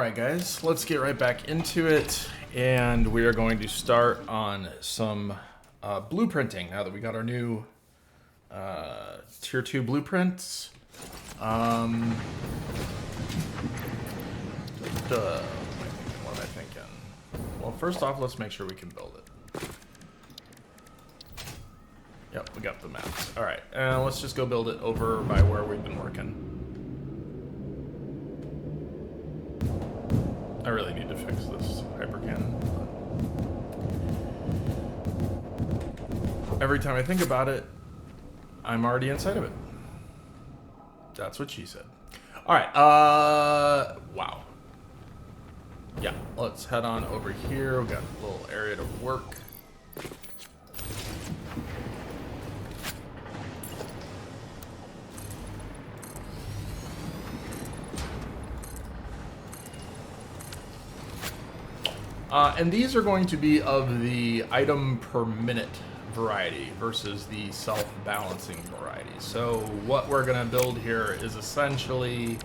Alright guys, let's get right back into it, and we are going to start on some blueprinting now that we got our new tier 2 blueprints. What am I thinking? Well, first off, let's make sure we can build it. Yep, we got the maps. Alright, let's just go build it over by where we've been working. I really need to fix this hyper cannon. Every time I think about it, I'm already inside of it. That's what she said. Alright, wow. Yeah, let's head on over here. We got a little area to work. And these are going to be of the item per minute variety versus the self-balancing variety. So what we're going to build here is essentially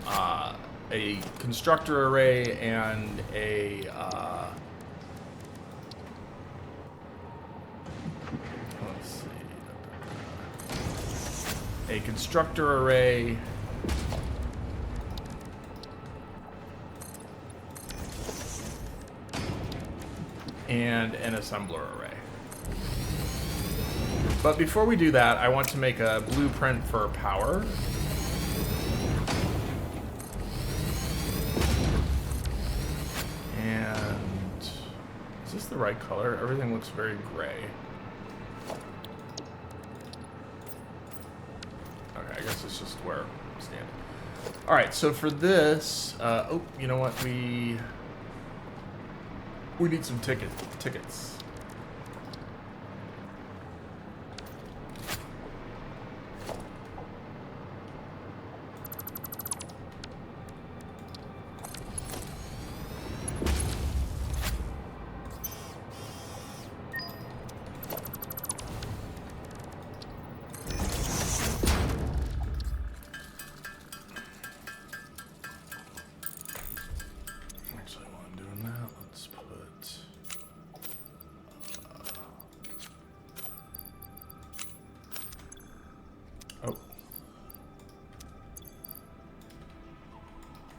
a constructor array and a let's see, a constructor array and an assembler array. But before we do that, I want to make a blueprint for power. And is this the right color? Everything looks very gray. Okay, I guess it's just where I'm standing. All right, so for this, oh, you know what? We need some tickets.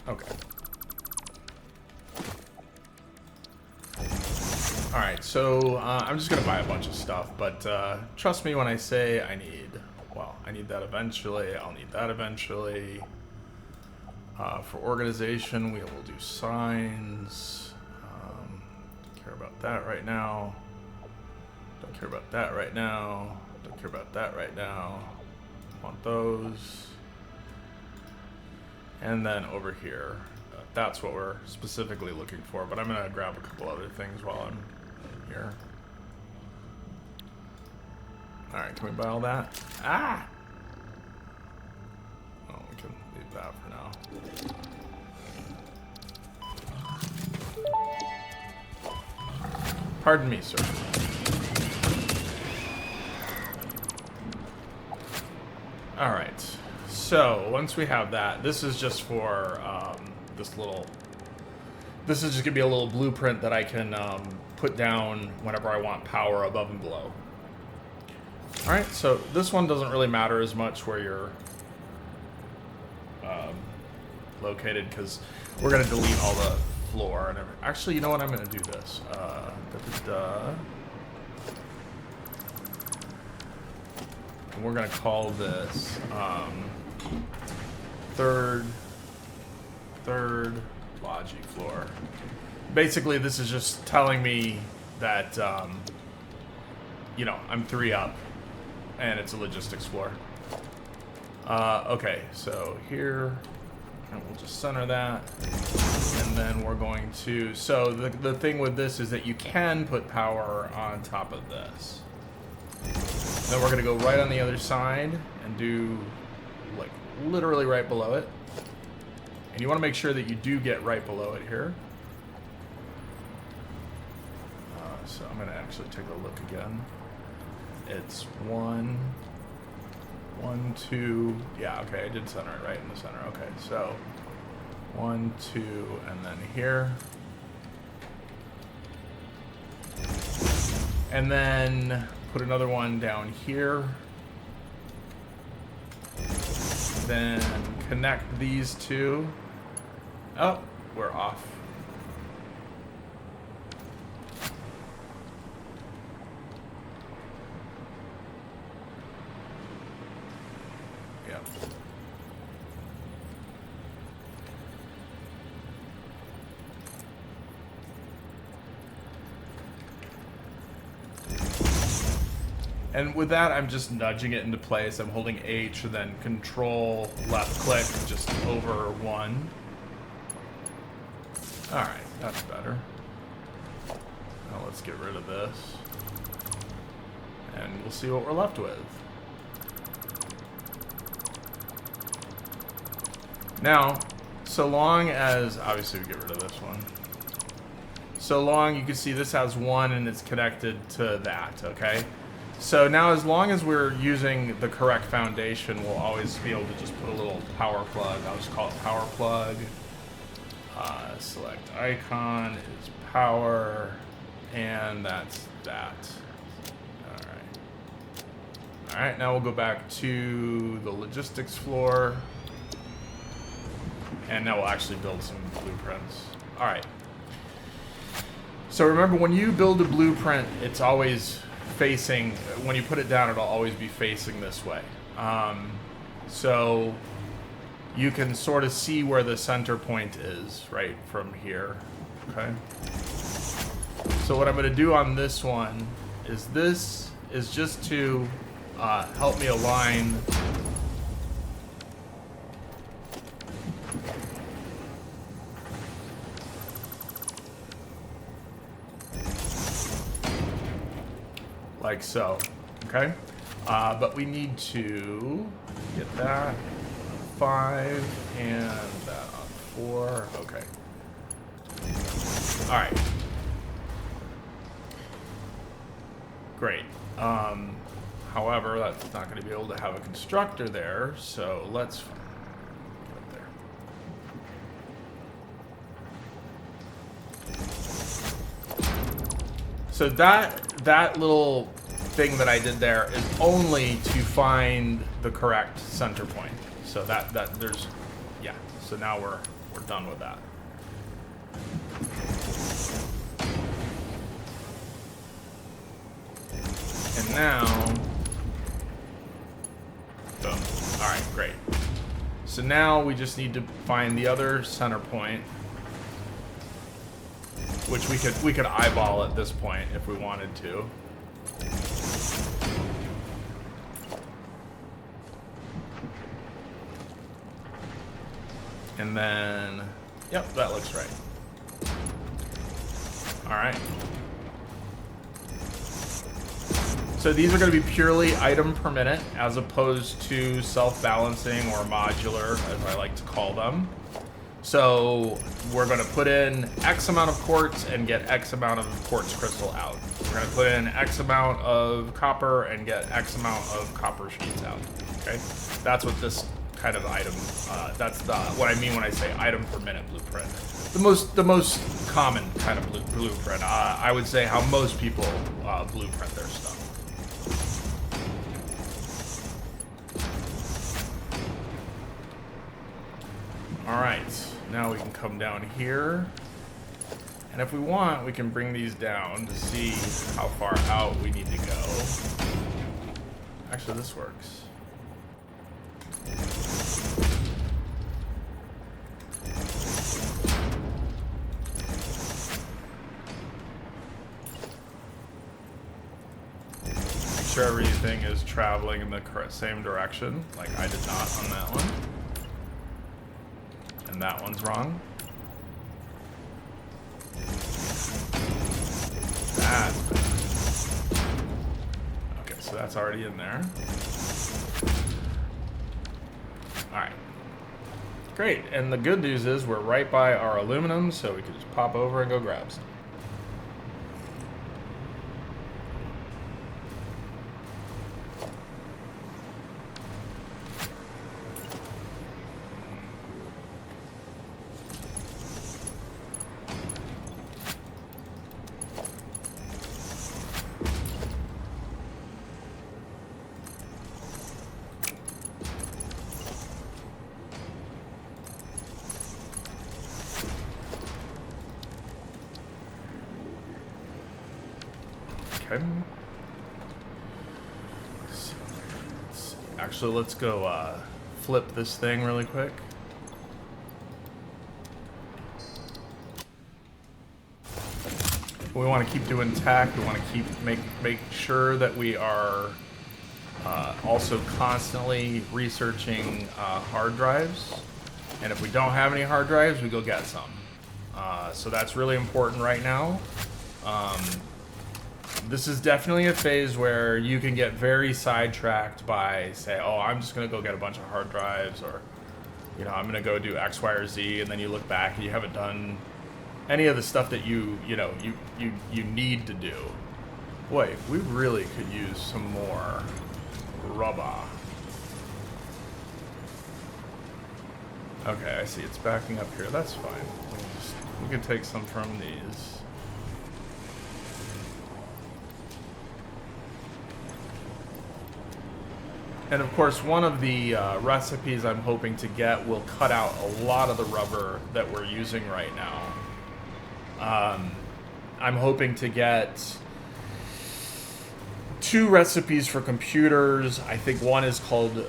Okay. Alright, so I'm just going to buy a bunch of stuff, but trust me when I say I need that eventually, I'll need that eventually. For organization, we will do signs. Don't care about that right now. Don't care about that right now. Don't care about that right now. Want those. And then over here, that's what we're specifically looking for, but I'm going to grab a couple other things while I'm here. Alright, can we buy all that? Ah! Oh, we can leave that for now. Pardon me, sir. Alright. So, once we have that, this is just for this is just going to be a little blueprint that I can put down whenever I want power above and below. Alright, so this one doesn't really matter as much where you're located, because we're going to delete all the floor and everything. Actually, you know what? I'm going to do this. And we're going to call this third logic floor. Basically, this is just telling me that you know, I'm 3 up and it's a logistics floor. Okay, so here, and we'll just center that, and then we're going to, so the thing with this is that you can put power on top of this. Then we're gonna go right on the other side and do like literally right below it. And you want to make sure that you do get right below it here. So I'm gonna actually take a look again. It's 1, 1, 2. Yeah, okay, I did center it right in the center. Okay, so 1, 2, and then here. And then put another one down here. Then connect these two. Oh, we're off. Yep. And with that, I'm just nudging it into place. I'm holding H and then Control left click just over 1. All right, that's better. Now let's get rid of this. And we'll see what we're left with. Now, so long as, obviously we get rid of this one. So long, you can see this has 1 and it's connected to that, okay? So now as long as we're using the correct foundation, we'll always be able to just put a little power plug. I'll just call it power plug. Select icon is power, and that's that. All right, now we'll go back to the logistics floor. And now we'll actually build some blueprints. All right. So remember, when you build a blueprint, it's always facing, when you put it down, it'll always be facing this way. So you can sort of see where the center point is right from here, okay? So what I'm gonna do on this one is just to help me align like so, okay? But we need to get that on 5 and that on 4, okay. All right. Great. However, that's not gonna be able to have a constructor there, so let's get up there. So that little thing that I did there is only to find the correct center point. So that there's, yeah. So now we're done with that. And now, boom. All right, great. So now we just need to find the other center point, which we could eyeball at this point if we wanted to. And then, yep, that looks right. All right. So these are going to be purely item per minute as opposed to self-balancing or modular, as I like to call them. So we're going to put in X amount of quartz and get X amount of quartz crystal out. We're going to put in X amount of copper and get X amount of copper sheets out. Okay, that's what this kind of item. That's what I mean when I say item per minute blueprint. The most common kind of blueprint. I would say how most people blueprint their stuff. All right, now we can come down here, and if we want, we can bring these down to see how far out we need to go. Actually, this works. Make sure everything is traveling in the same direction, like I did not on that one. And that one's wrong. That's bad. Okay, so that's already in there. Alright. Great, and the good news is we're right by our aluminum, so we can just pop over and go grab some. Okay. So, let's see. Actually, let's go flip this thing really quick. We want to keep doing tech. We want to keep make sure that we are also constantly researching hard drives. And if we don't have any hard drives, we go get some. So that's really important right now. This is definitely a phase where you can get very sidetracked by, say, oh, I'm just going to go get a bunch of hard drives, or, you know, I'm going to go do X, Y, or Z, and then you look back and you haven't done any of the stuff that you need to do. Wait, we really could use some more rubber. Okay, I see it's backing up here. That's fine. We can take some from these. And of course, one of the recipes I'm hoping to get will cut out a lot of the rubber that we're using right now. I'm hoping to get 2 recipes for computers. I think one is called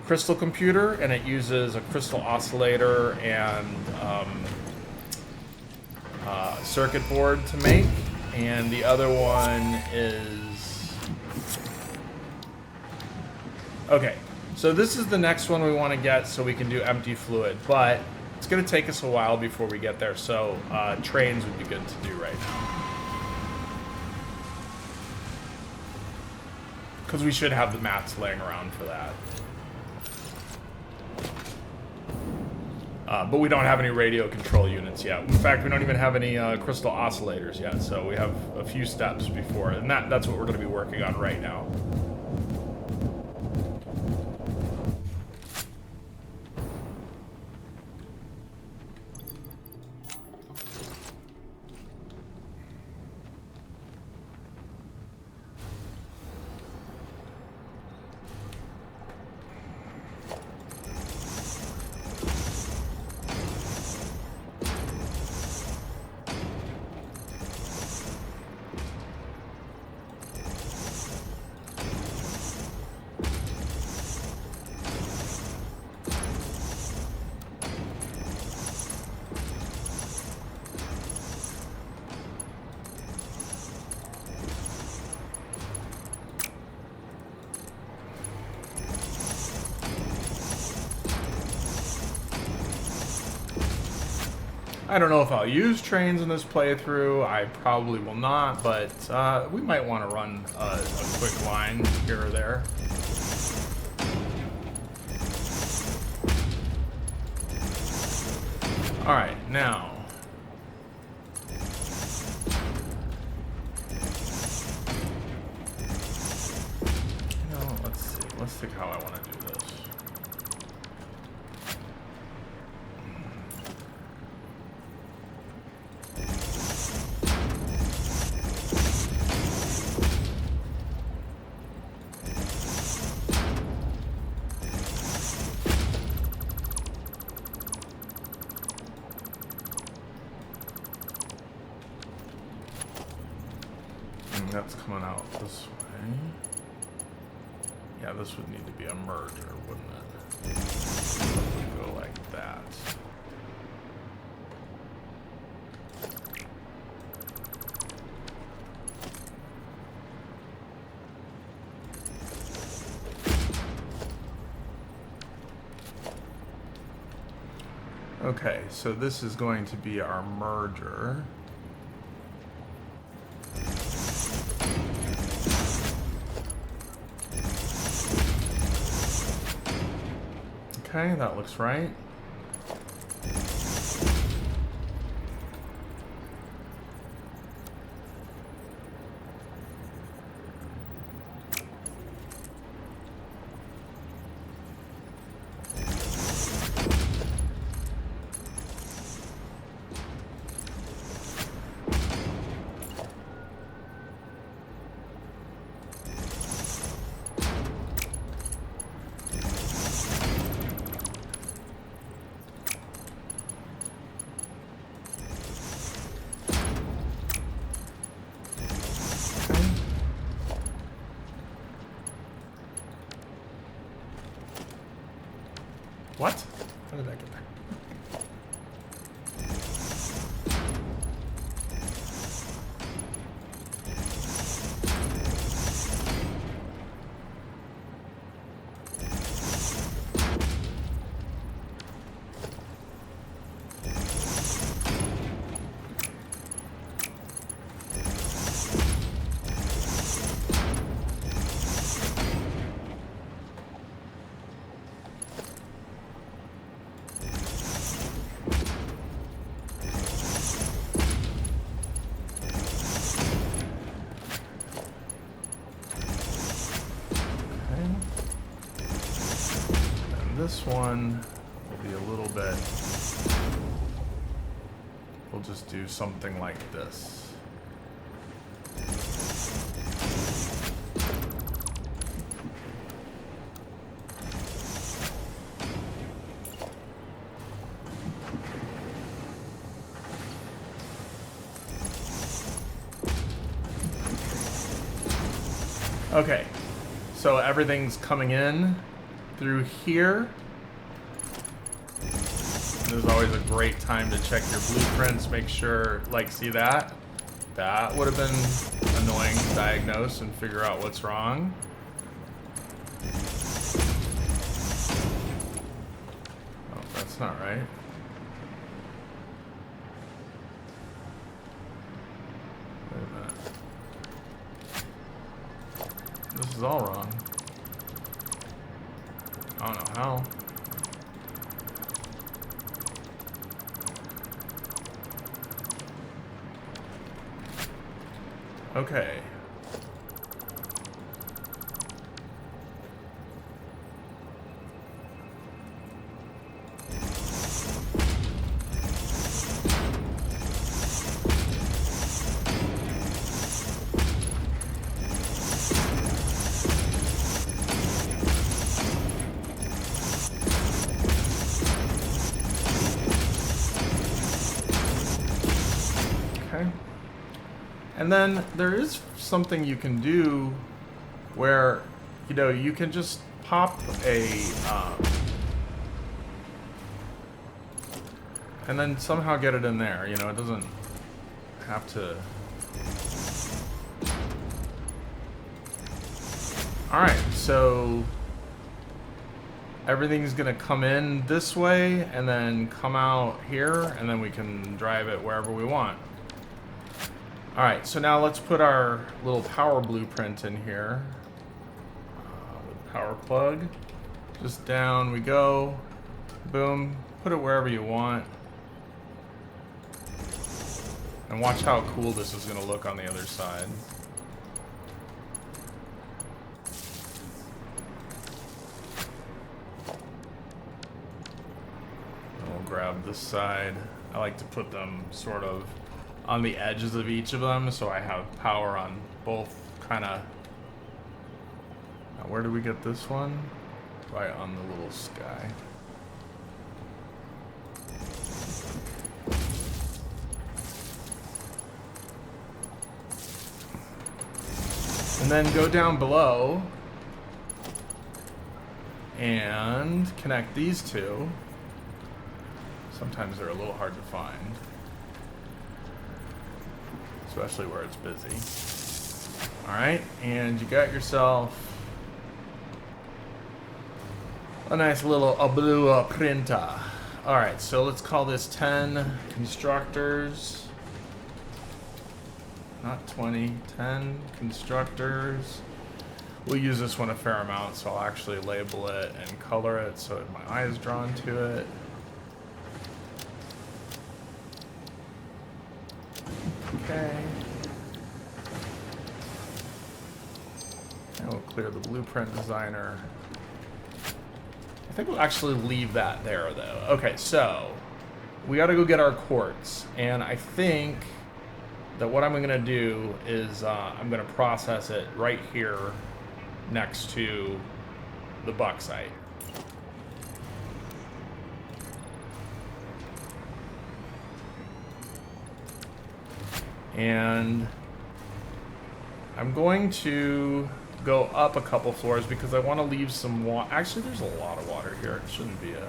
Crystal Computer, and it uses a crystal oscillator and circuit board to make. And the other one is... Okay, so this is the next one we want to get so we can do empty fluid, but it's going to take us a while before we get there, so trains would be good to do right now. Because we should have the mats laying around for that. But we don't have any radio control units yet. In fact, we don't even have any crystal oscillators yet, so we have a few steps before, and that's what we're going to be working on right now. I don't know if I'll use trains in this playthrough. I probably will not, but we might want to run a quick line here or there. All right, now. Let's see. Let's think how I want to do this. That's coming out this way. Yeah, this would need to be a merger, wouldn't it? Go like that. Okay, so this is going to be our merger. Okay, that looks right. this one will be a little bit, we'll just do something like this. Okay, so everything's coming in through here. This is always a great time to check your blueprints, make sure, like, see that? That would have been annoying to diagnose and figure out what's wrong. Oh, that's not right. Wait a minute. This is all wrong. I don't know how. Okay. And then there is something you can do where, you know, you can just pop a, and then somehow get it in there, you know, it doesn't have to. Alright, so everything's gonna come in this way and then come out here, and then we can drive it wherever we want. Alright, so now let's put our little power blueprint in here. With power plug. Just down we go. Boom. Put it wherever you want. And watch how cool this is going to look on the other side. And we'll grab this side. I like to put them sort of on the edges of each of them, so I have power on both, kind of. Now, where do we get this one? Right on the little sky. And then go down below and connect these two. Sometimes they're a little hard to find, especially where it's busy. Alright, and you got yourself a nice little blue printer. Alright, so let's call this 10 constructors. Not 20, 10 constructors. We'll use this one a fair amount, so I'll actually label it and color it so that my eye is drawn to it. Okay. And we'll clear the blueprint designer. I think we'll actually leave that there, though. Okay, so we got to go get our quartz, and I think that what I'm going to do is I'm going to process it right here next to the bauxite. And I'm going to go up a couple floors because I want to leave some water. Actually, there's a lot of water here. It shouldn't be a,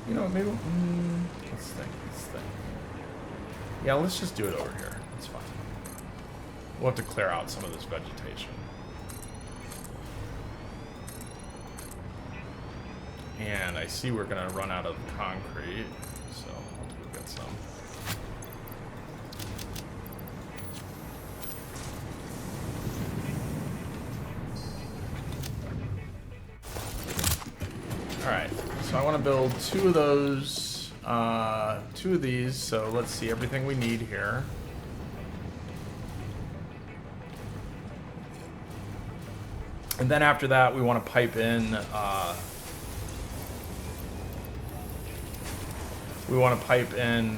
you know, maybe, let's think. Yeah, let's just do it over here. It's fine. We'll have to clear out some of this vegetation. And I see we're going to run out of concrete, so I'll have to go get some. Alright, so I want to build two of those, two of these, so let's see everything we need here. And then after that, we want to pipe in we want to pipe in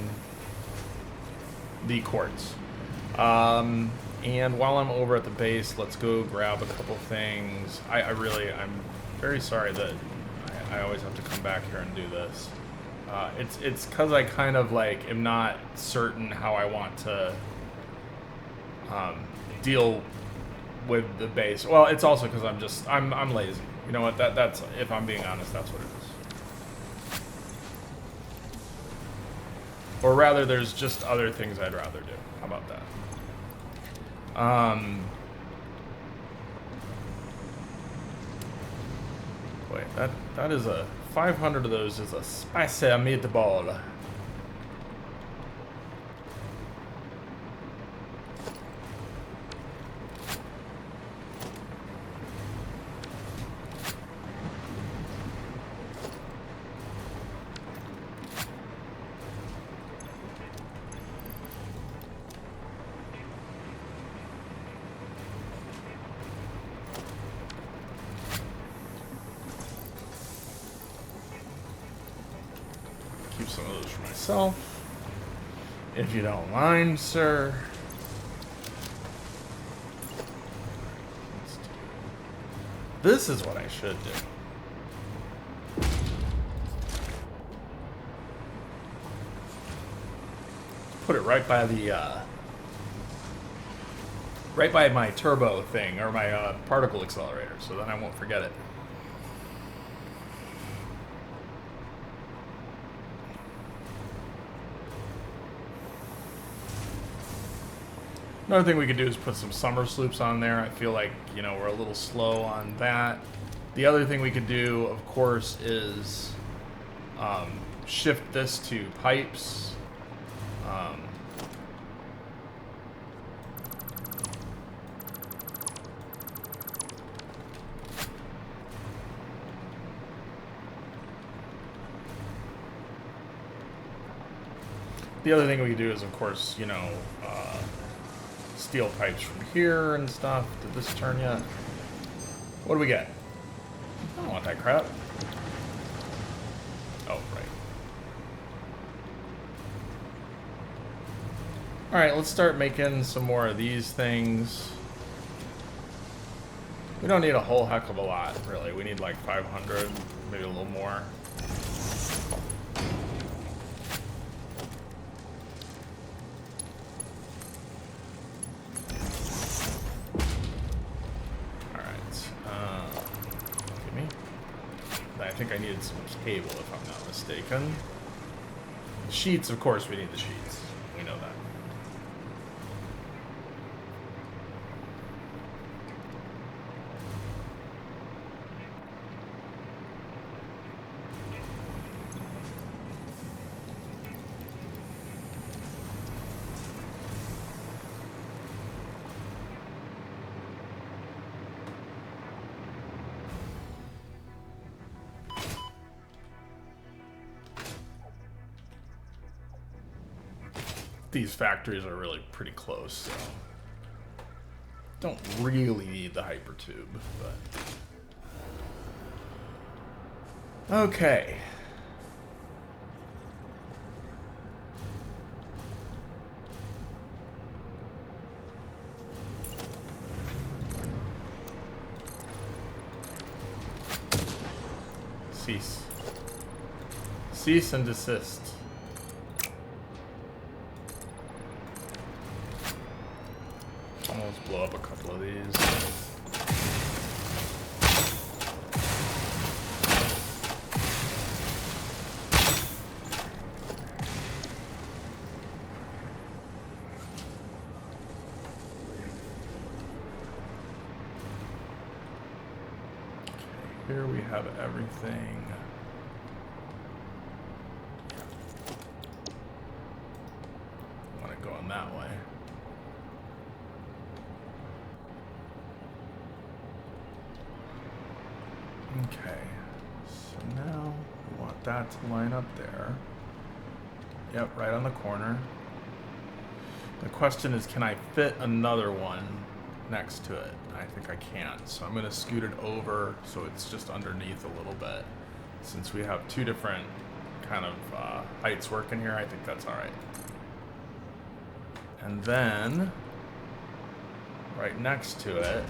the quartz. And while I'm over at the base, let's go grab a couple things. I'm very sorry that I always have to come back here and do this. It's because I kind of like am not certain how I want to deal with the base. Well, it's also because I'm lazy. You know what? That's if I'm being honest, that's what it is. Or rather, there's just other things I'd rather do. How about that? Wait, that is a 500 of those is a spicy meatball. Keep some of those for myself, if you don't mind, sir. This is what I should do. Put it right by the, right by my turbo thing, or my particle accelerator, so then I won't forget it. Another thing we could do is put some summer sloops on there. I feel like, you know, we're a little slow on that. The other thing we could do, of course, is shift this to pipes. The other thing we could do is, of course, you know, steel pipes from here and stuff. Did this turn yet? What do we get? I don't want that crap. Oh, right. Alright, let's start making some more of these things. We don't need a whole heck of a lot, really. We need like 500, maybe a little more. I think I needed some cable, if I'm not mistaken. Sheets, of course, we need the sheets. We know that. These factories are really pretty close, so don't really need the hypertube, but okay. Cease and desist. Almost blow up a couple of these. Okay, here we have everything. I want it going that way. Okay, so now we want that to line up there. Yep, right on the corner. The question is, can I fit another one next to it? I think I can't, so I'm going to scoot it over so it's just underneath a little bit, since we have two different kind of heights working here. I think that's all right. And then right next to it,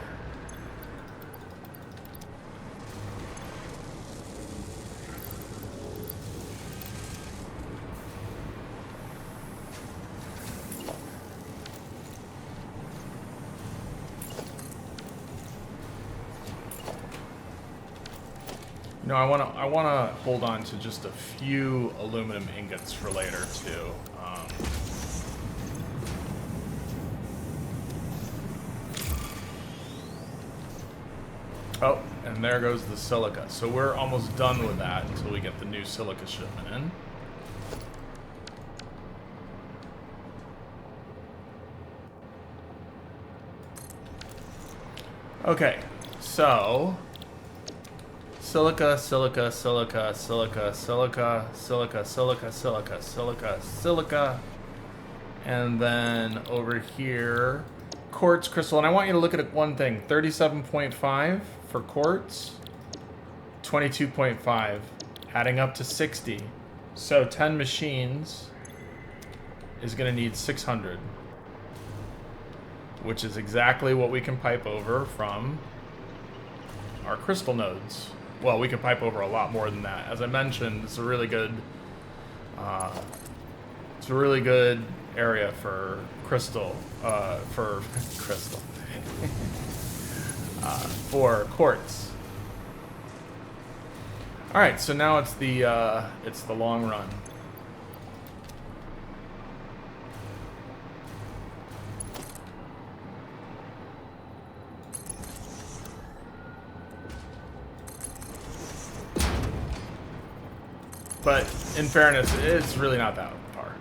no, I wanna hold on to just a few aluminum ingots for later too. Oh, and there goes the silica. So we're almost done with that until we get the new silica shipment in. Okay, so silica, silica, silica, silica, silica, silica, silica, silica, silica, silica, and then over here, quartz crystal. And I want you to look at one thing: 37.5 for quartz, 22.5, adding up to 60. So 10 machines is going to need 600, which is exactly what we can pipe over from our crystal nodes. Well, we can pipe over a lot more than that. As I mentioned, it's a really good area for crystal, for quartz. All right, so now it's the long run. But in fairness, it's really not that far.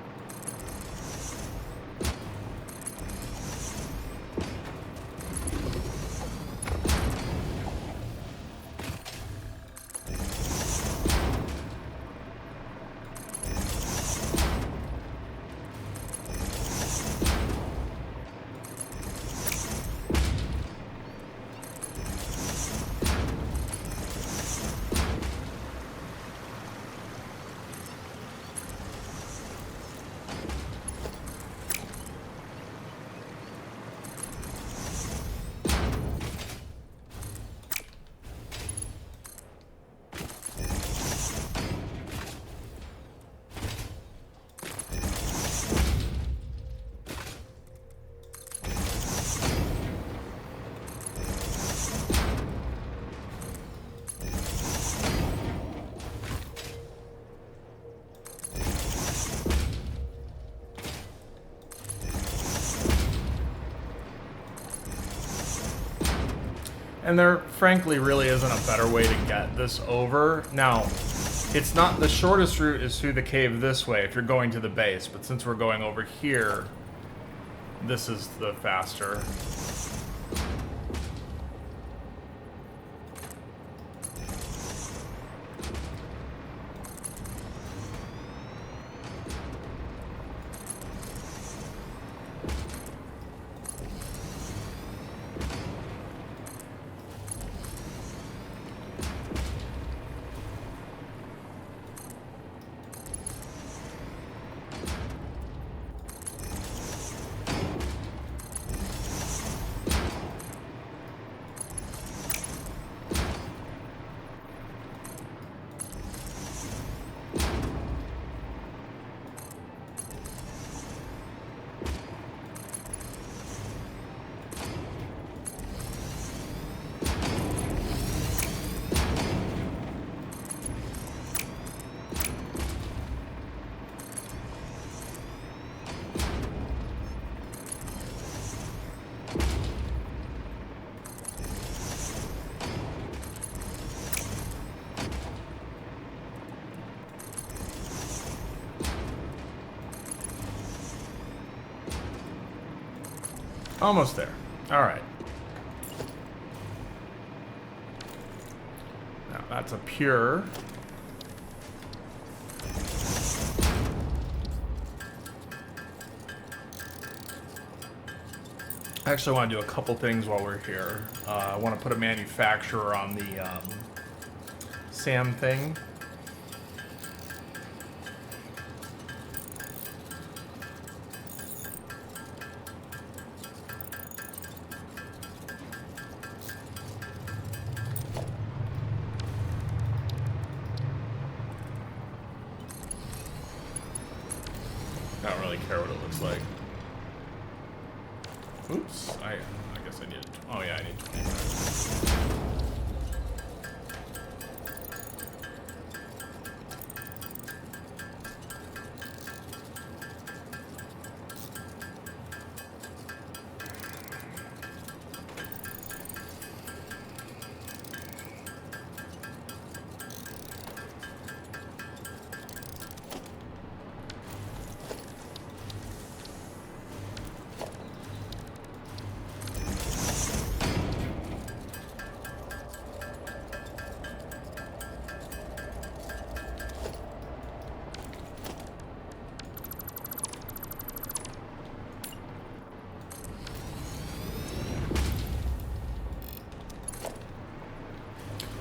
And there, frankly, really isn't a better way to get this over. Now, it's not, the shortest route is through the cave this way if you're going to the base, but since we're going over here, this is the faster. Almost there. All right. Now that's a pure. I actually want to do a couple things while we're here. I want to put a manufacturer on the SAM thing. I don't really care what it looks like. Oops, I guess I need, oh yeah, I need 25.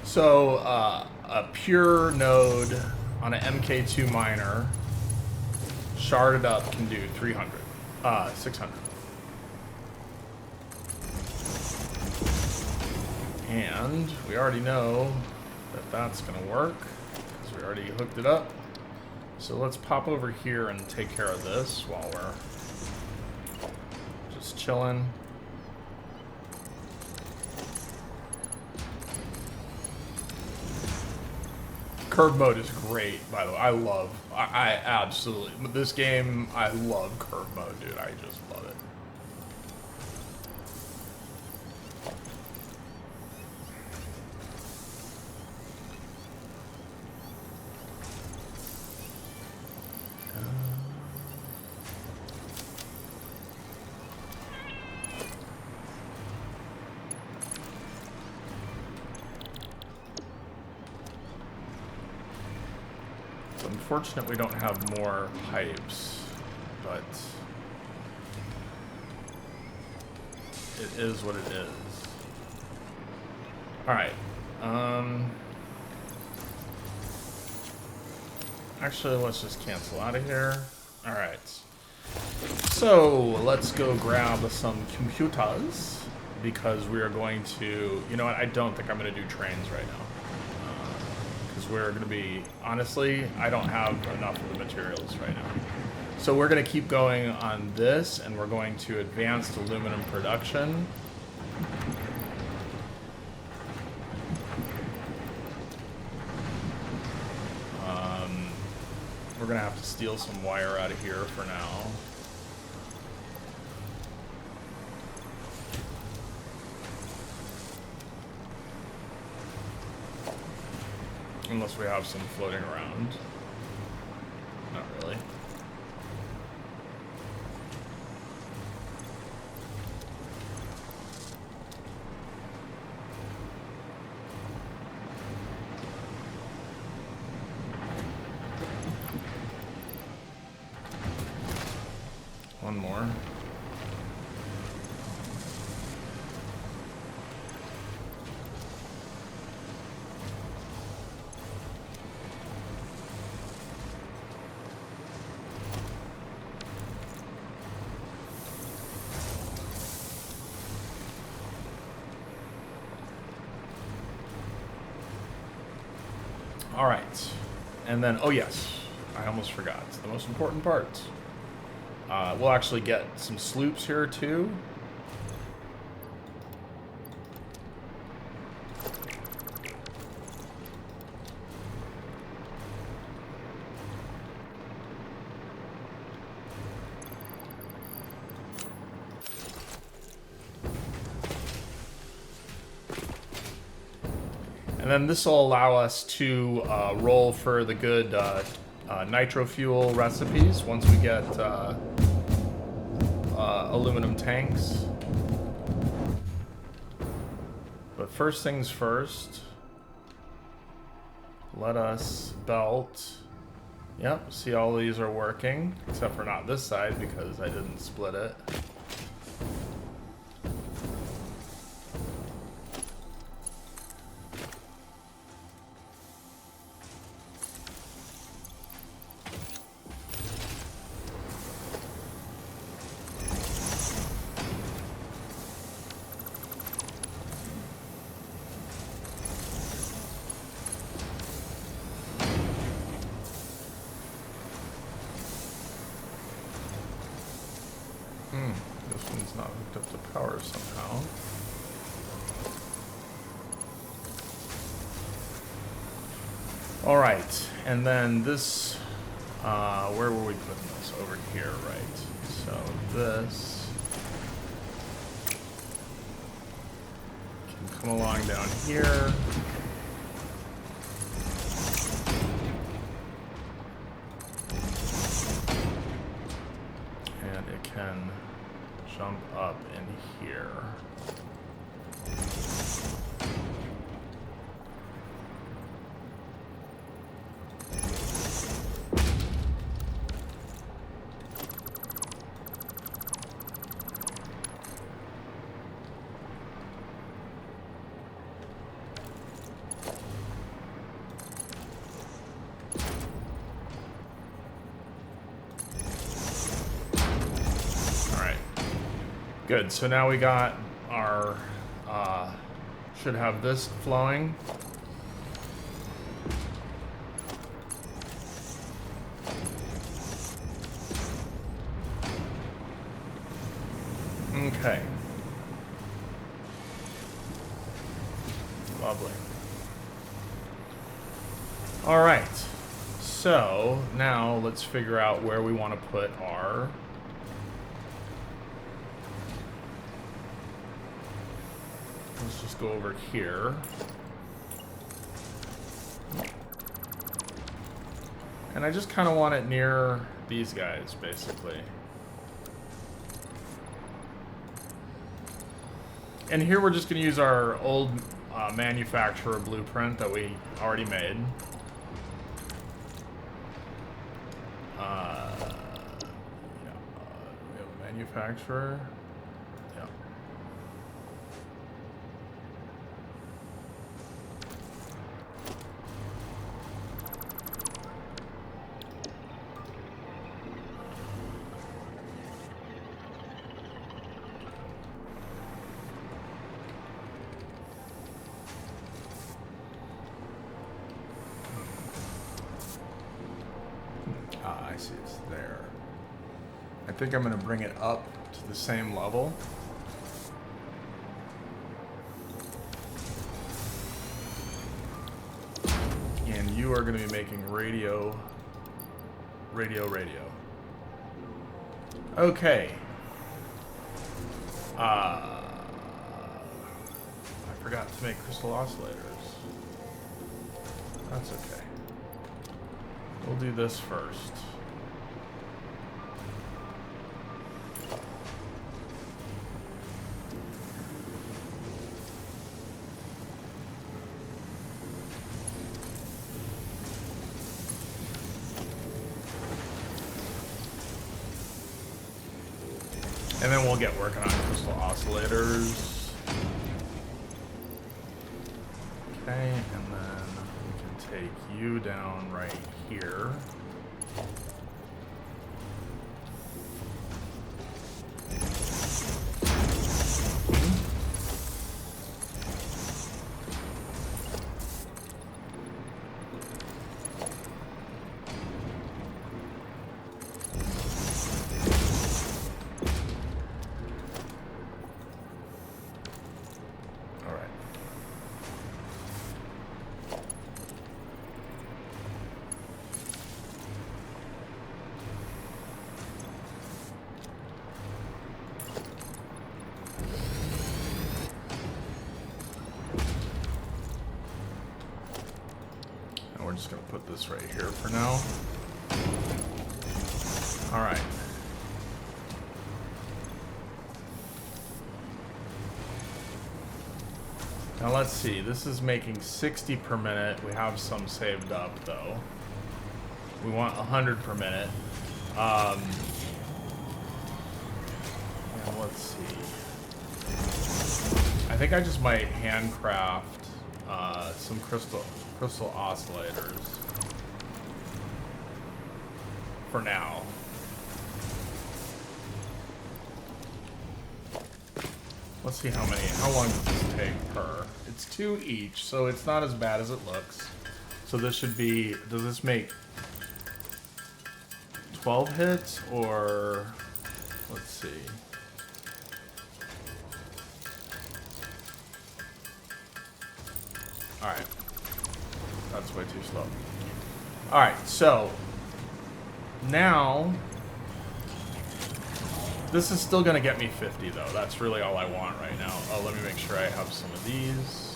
So, a pure node on an MK2 miner, sharded up, can do 300, 600. And we already know that that's gonna work, because we already hooked it up. So let's pop over here and take care of this while we're just chilling. Curve mode is great, by the way. I absolutely, this game, I love curve mode, dude. I just love it. Unfortunate we don't have more pipes, but it is what it is. Alright. Actually, let's just cancel out of here. Alright. So, let's go grab some computers, because we are going to... You know what? I don't think I'm going to do trains right now. We're going to be, honestly, I don't have enough of the materials right now. So we're going to keep going on this, and we're going to advanced aluminum production. We're going to have to steal some wire out of here for now. Unless we have some floating around. Not really. One more. All right, and then, oh yes, I almost forgot. It's the most important part. We'll actually get some sloops here too. And then this will allow us to roll for the good nitro fuel recipes once we get aluminum tanks. But first things first, let us belt. Yep, see, all these are working, except for not this side because I didn't split it. This one's not hooked up to power somehow. Alright, and then this, where were we putting this? Over here, right. So this can come along down here. And it can jump up in here. Good, so now we got our, should have this flowing. Okay. Lovely. All right, so now let's figure out where we want to put our let's just go over here. And I just kind of want it near these guys, basically. And here we're just going to use our old manufacturer blueprint that we already made. Yeah, we have a manufacturer. I see it's there. I think I'm going to bring it up to the same level. And you are going to be making radio. Okay. I forgot to make crystal oscillators. That's okay. We'll do this first. And then we'll get working on crystal oscillators. Okay, and then we can take you down right here. We're just going to put this right here for now. All right. Now let's see. This is making 60 per minute. We have some saved up though. We want 100 per minute. And let's see. I think I just might handcraft some crystal oscillators for now. Let's see how long does this take per? It's 2 each, so it's not as bad as it looks. So this should be, does this make 12 hits or Let's see. Alright. That's way too slow. Alright, so now this is still gonna get me 50 though. That's really all I want right now. Oh, let me make sure I have some of these.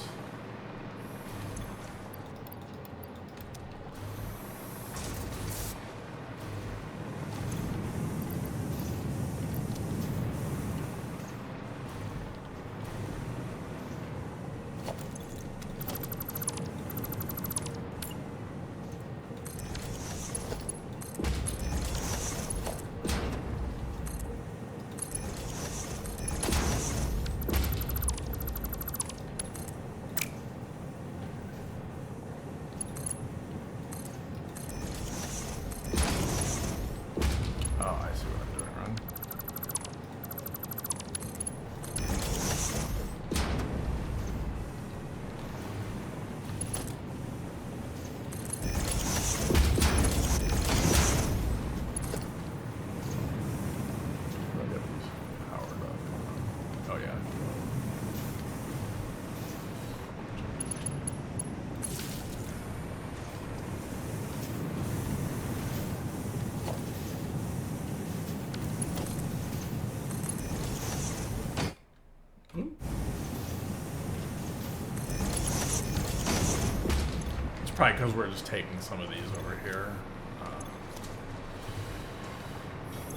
Probably because we're just taking some of these over here.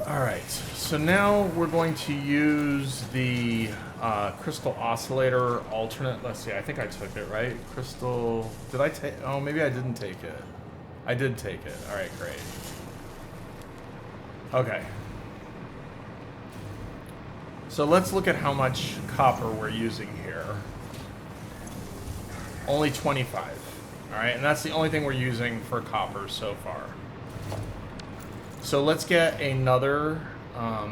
Alright, so now we're going to use the crystal oscillator alternate. Let's see, I think I took it, right? Crystal... Did I take... Oh, maybe I didn't take it. I did take it. Alright, great. Okay. So let's look at how much copper we're using here. Only 25. Alright, and that's the only thing we're using for copper so far. So let's get another... I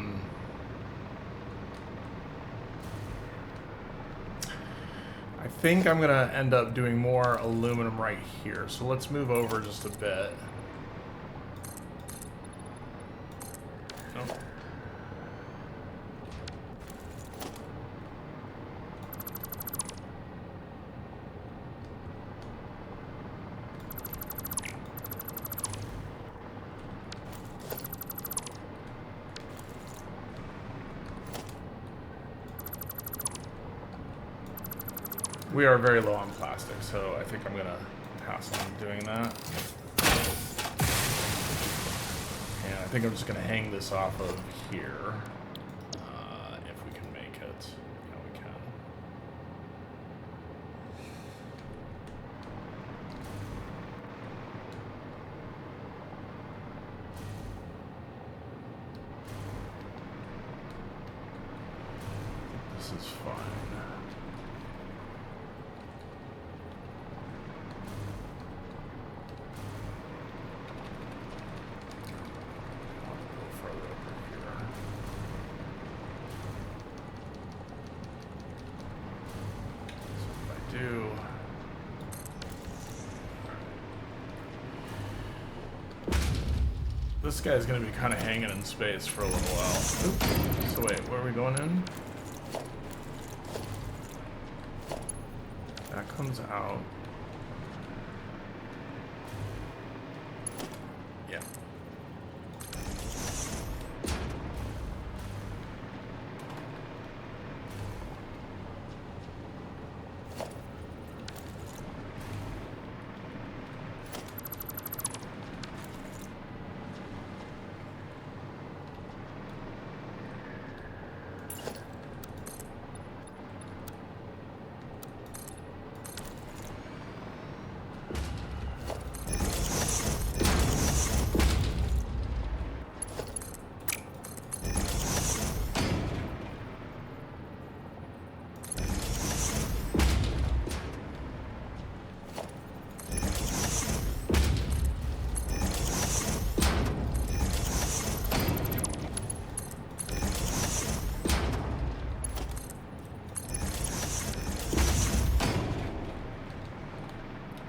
think I'm going to end up doing more aluminum right here. So let's move over just a bit. Oh. We are very low on plastic, so I think I'm going to pass on doing that. And I think I'm just going to hang this off of here. If we can make it. Yeah, we can. This is fine. This guy's gonna be kind of hanging in space for a little while. Oops. So wait, where are we going in? That comes out. Yeah.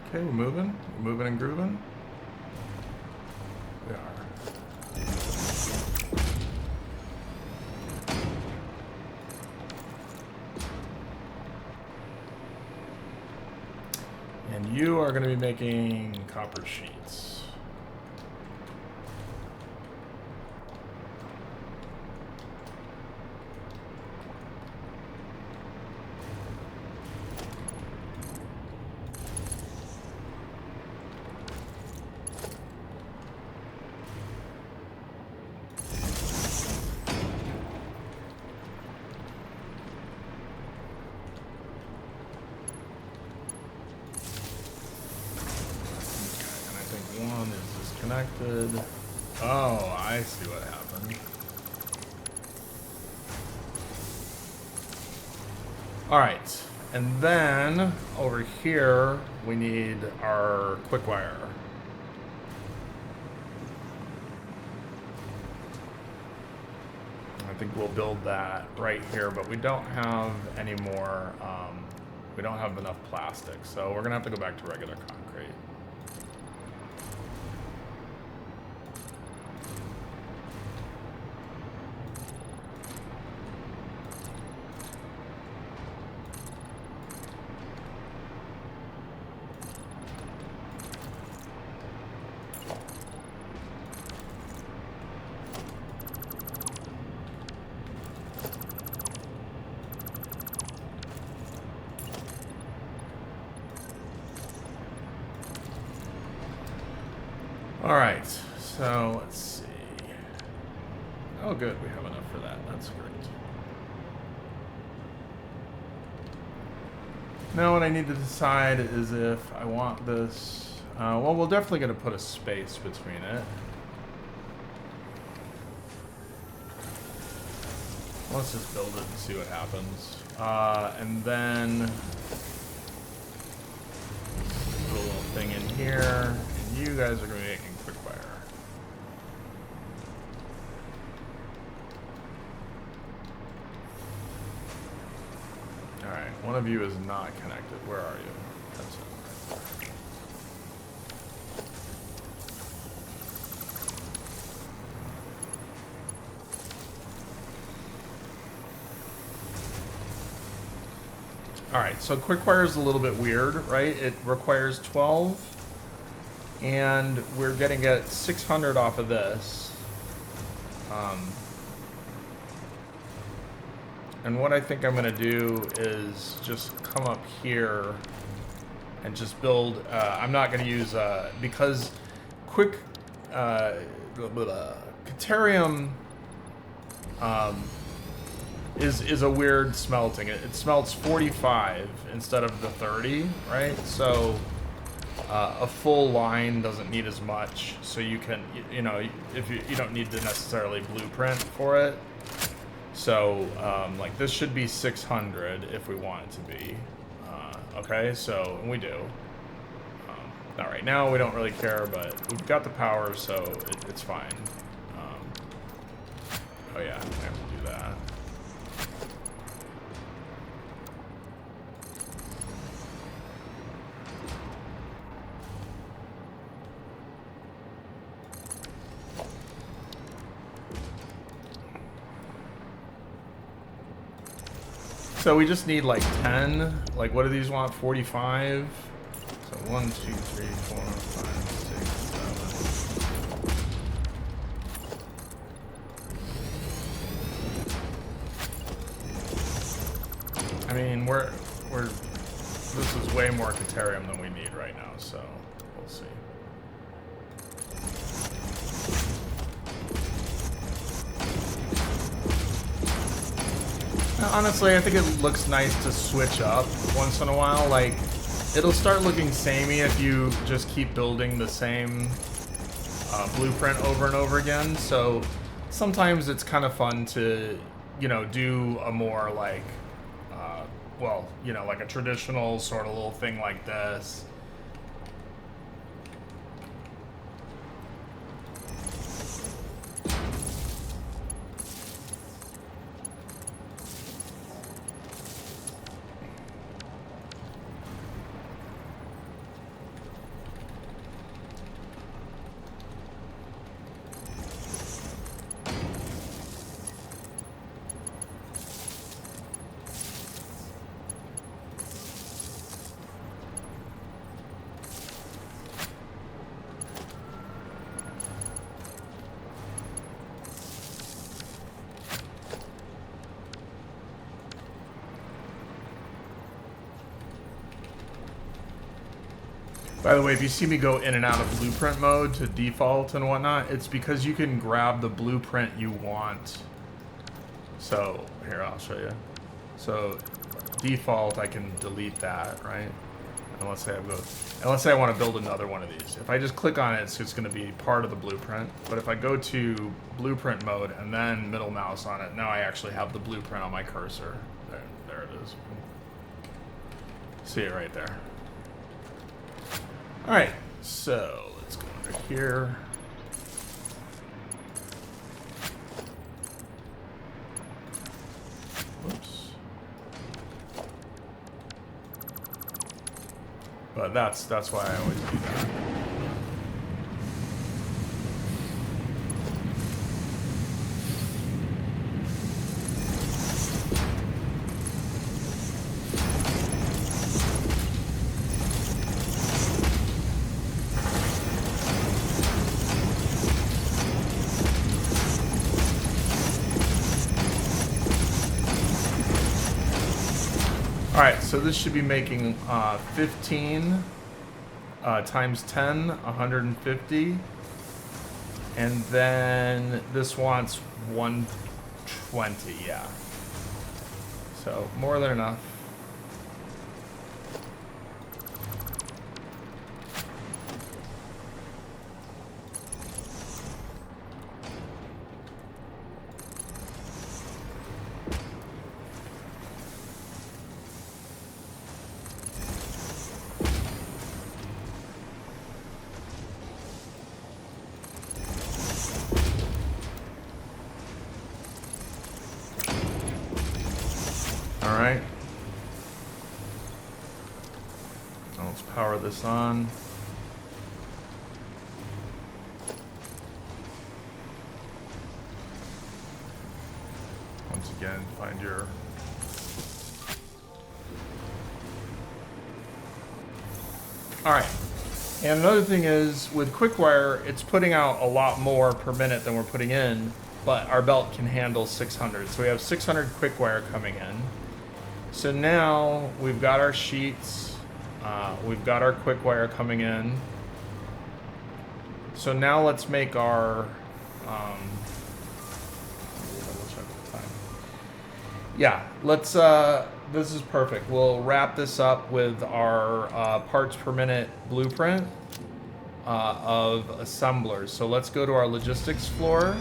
Okay, we're moving. We're moving and grooving. We are. you are going to be making copper sheets. One is disconnected. Oh, I see what happened. Alright, and then over here we need our quickwire. I think we'll build that right here, but we don't have any more, we don't have enough plastic, so we're gonna have to go back to regular concrete. Alright, so let's see. Oh good, we have enough for that. That's great. Now what I need to decide is if I want this... well, we're definitely going to put a space between it. Let's just build it and see what happens. And then... put a little thing in here. And you guys are going to be making quickwire. Alright, one of you is not connected. Where are you? That's it. Alright, so quickwire is a little bit weird, right? It requires 12, and we're getting at 600 off of this. And what I think I'm going to do is just come up here and just build, I'm not going to use, because Caterium is a weird smelting. It smelts 45 instead of the 30, right? So a full line doesn't need as much, so you can, you know, if you don't need to necessarily blueprint for it. So like this should be 600 if we want it to be. Okay, so and we do. Not right now, we don't really care, but we've got the power, so it's fine. Oh yeah, I have to do that. So we just need like 10. Like, what do these want? 45? So 1, 2, 3, 4, 5, 6, 7. I mean, this is way more Caterium than we need right now, so we'll see. Honestly, I think it looks nice to switch up once in a while. Like, it'll start looking samey if you just keep building the same blueprint over and over again. So sometimes it's kind of fun to, you know, do a more like, well, you know, like a traditional sort of little thing like this. By the way, if you see me go in and out of blueprint mode to default and whatnot, it's because you can grab the blueprint you want. So, here, I'll show you. So, default, I can delete that, right? Unless I want to build another one of these. If I just click on it, it's just going to be part of the blueprint. But if I go to blueprint mode and then middle mouse on it, now I actually have the blueprint on my cursor. There it is. See it right there. All right, so let's go under here. Whoops. But that's why I always do that. Alright, so this should be making 15 times 10, 150. And then this wants 120, yeah. So, more than enough. Alright. Now let's power this on. Once again, find your... Alright. And another thing is, with quickwire, it's putting out a lot more per minute than we're putting in, but our belt can handle 600. So we have 600 quickwire coming in. So now we've got our sheets, we've got our quickwire coming in. So now let's make our, yeah, let's, this is perfect. We'll wrap this up with our parts per minute blueprint of assemblers. So let's go to our logistics floor.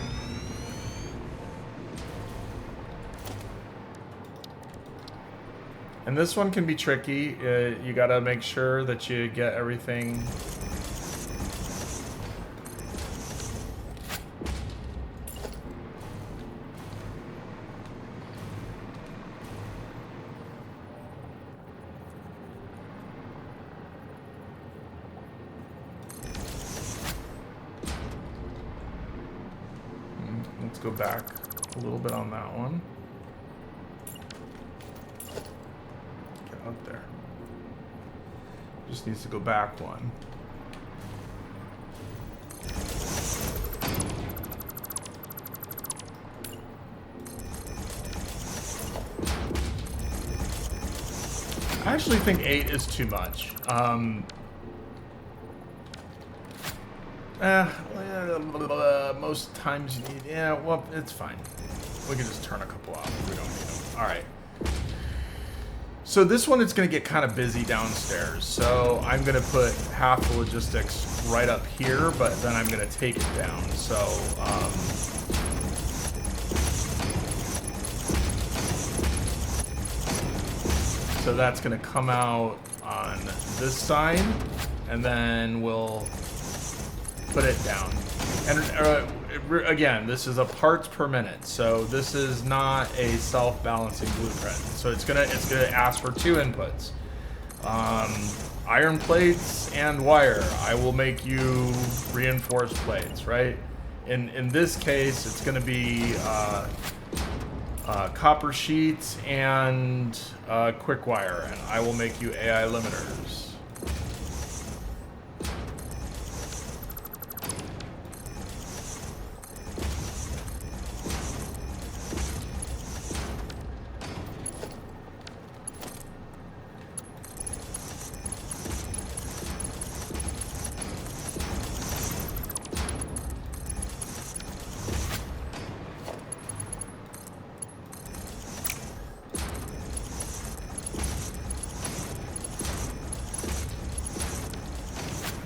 And this one can be tricky. You gotta make sure that you get everything. Let's go back a little bit on that one. Up there. Just needs to go back one. I actually think 8 is too much. Most times you need, yeah, well, it's fine. We can just turn a couple off if we don't need them. All right. So this one, it's going to get kind of busy downstairs. So I'm going to put half the logistics right up here, but then I'm going to take it down. So, so that's going to come out on this side, and then we'll put it down. And again, this is a parts per minute, so this is not a self-balancing blueprint. So it's gonna ask for 2 inputs, iron plates and wire. I will make you reinforced plates, right? In this case, it's gonna be copper sheets and quick wire, and I will make you AI limiters.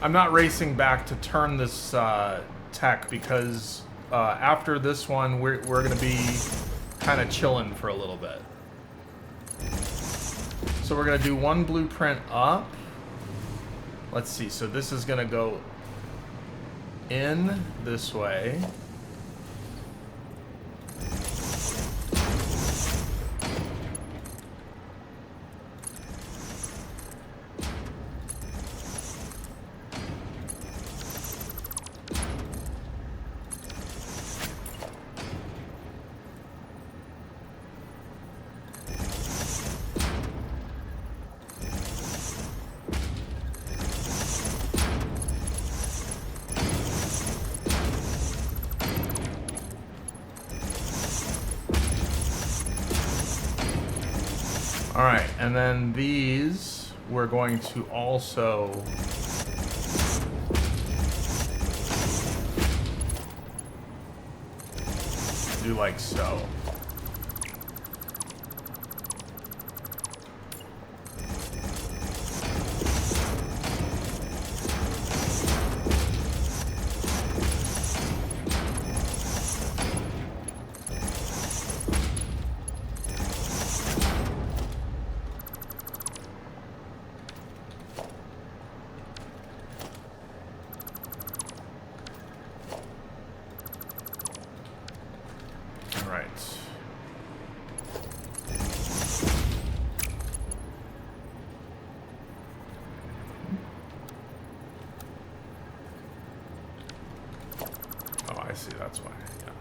I'm not racing back to turn this tech because after this one, we're going to be kind of chilling for a little bit. So we're going to do one blueprint up. Let's see. So this is going to go in this way. Alright, and then these we're going to also do like so. I see, that's why, yeah.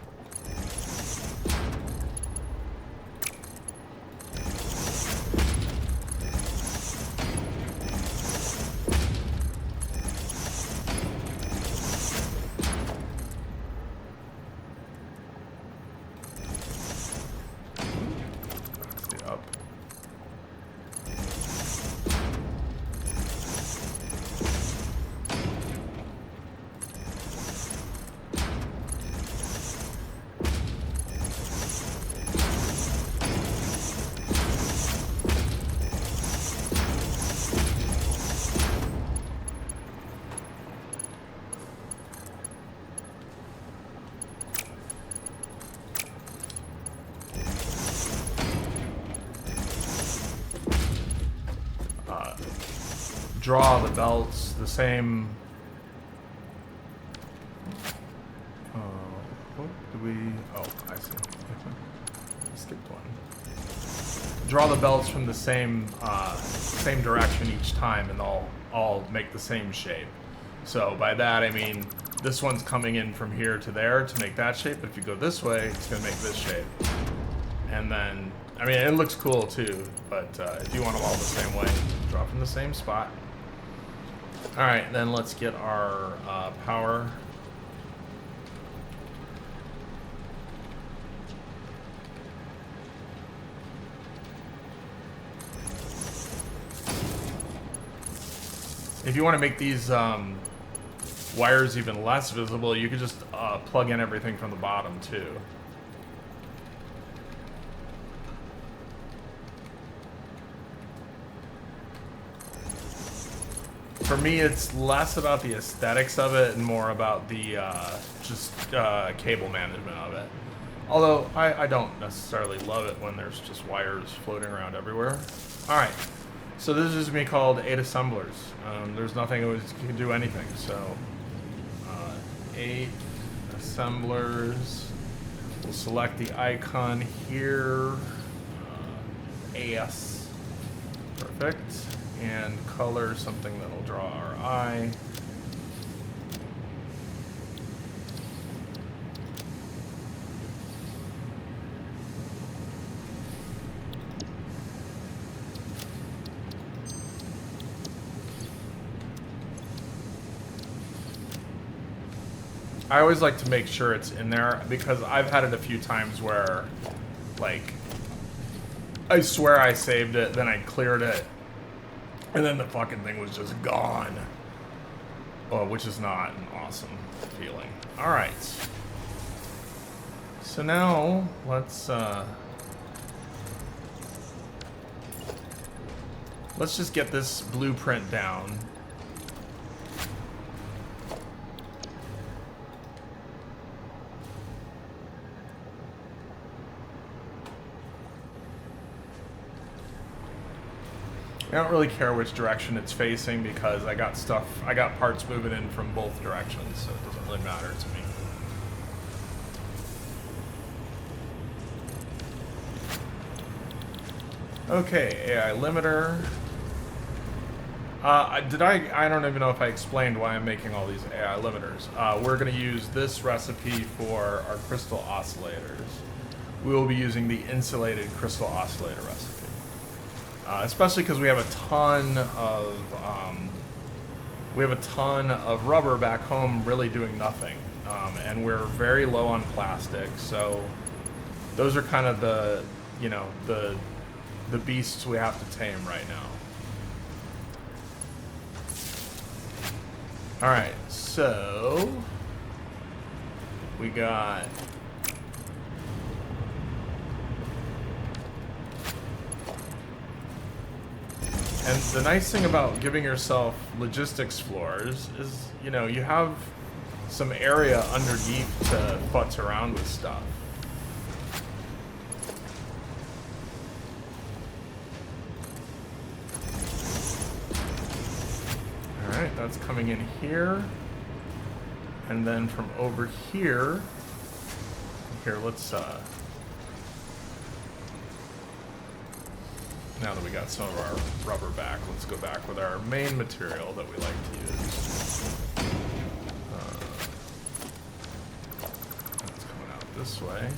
That's the up. Draw the belts the same. What do we? Oh, I see. Skipped one. Draw the belts from the same direction each time, and they'll all make the same shape. So by that I mean this one's coming in from here to there to make that shape. But if you go this way, it's gonna make this shape. And then, I mean, it looks cool too. But if you want them all the same way, draw from the same spot. Alright, then let's get our power. If you want to make these wires even less visible, you could just plug in everything from the bottom too. For me, it's less about the aesthetics of it and more about the cable management of it. Although I don't necessarily love it when there's just wires floating around everywhere. All right, so this is just me called 8 assemblers. There's nothing that can do anything. So 8 assemblers. We'll select the icon here. AS. Perfect. And color something that'll draw our eye. I always like to make sure it's in there because I've had it a few times where, like, I swear I saved it, then I cleared it, and then the fucking thing was just gone. Oh, which is not an awesome feeling. Alright. So now, let's just get this blueprint down. I don't really care which direction it's facing because I got parts moving in from both directions, so it doesn't really matter to me. Okay, AI limiter. I don't even know if I explained why I'm making all these AI limiters. We're going to use this recipe for our crystal oscillators. We will be using the insulated crystal oscillator recipe. Especially because we have a ton of rubber back home really doing nothing. And we're very low on plastic, so those are kind of the beasts we have to tame right now. Alright, so we got and the nice thing about giving yourself logistics floors is, you know, you have some area underneath to futz around with stuff. Alright, that's coming in here. And then from over here, let's, now that we got some of our rubber back, let's go back with our main material that we like to use. That's coming out this way.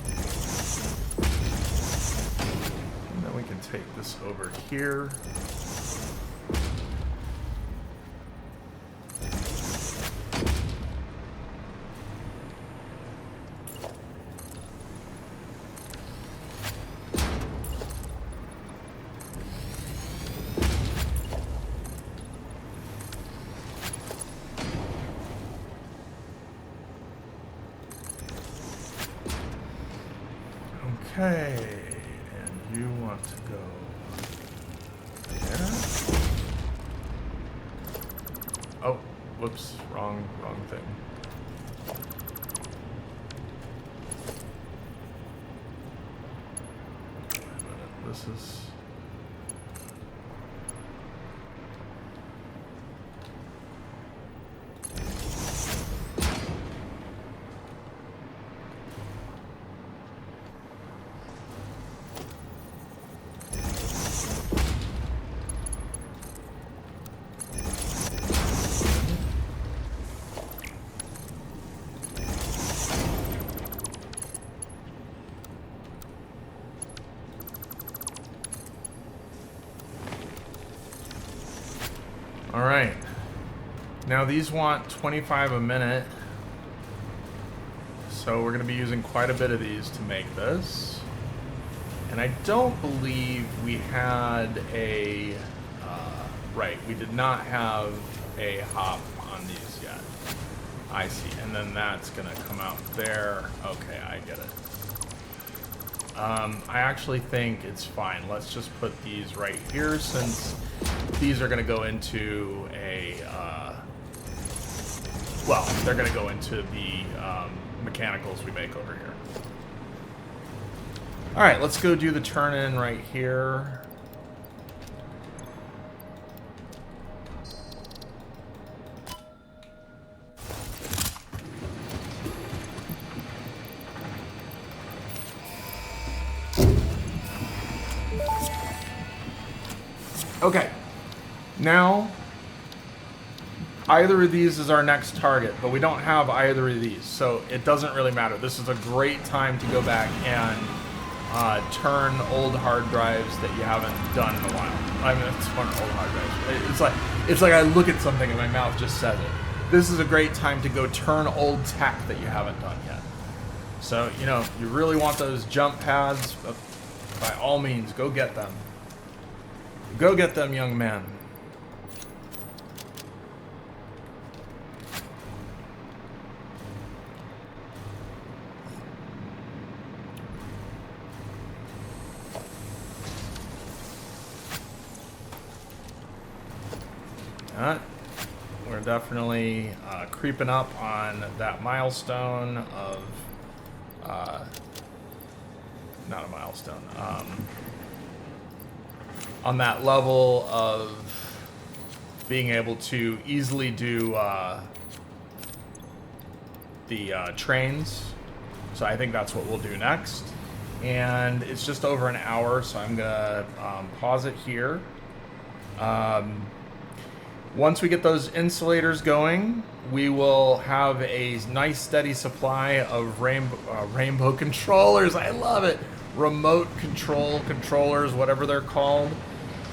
And then we can take this over here. Okay, and you want to go there. Oh, whoops, wrong thing. Wait a minute, this is... Alright, now these want 25 a minute, so we're going to be using quite a bit of these to make this. And I don't believe we had a, right, we did not have a hop on these yet. I see, and then that's going to come out there. Okay, I get it. I actually think it's fine. Let's just put these right here since these are going to go into a, well, they're going to go into the mechanicals we make over here. All right, let's go do the turn-in right here. Okay, now either of these is our next target, but we don't have either of these, so it doesn't really matter. This is a great time to go back and turn old hard drives that you haven't done in a while. I mean, it's fun, old hard drives. It's like I look at something and my mouth just says it. This is a great time to go turn old tech that you haven't done yet. So, you know, you really want those jump pads, by all means, go get them. Go get them, young man. We're definitely creeping up on that milestone of, not a milestone, on that level of being able to easily do the trains. So I think that's what we'll do next. And it's just over an hour, so I'm gonna pause it here. Once we get those insulators going, we will have a nice steady supply of rainbow controllers. I love it. Remote control controllers, whatever they're called.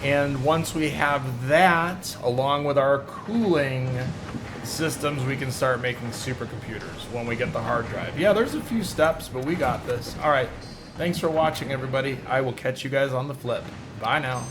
And once we have that, along with our cooling systems, we can start making supercomputers when we get the hard drive. Yeah, there's a few steps, but we got this. All right. Thanks for watching, everybody. I will catch you guys on the flip. Bye now.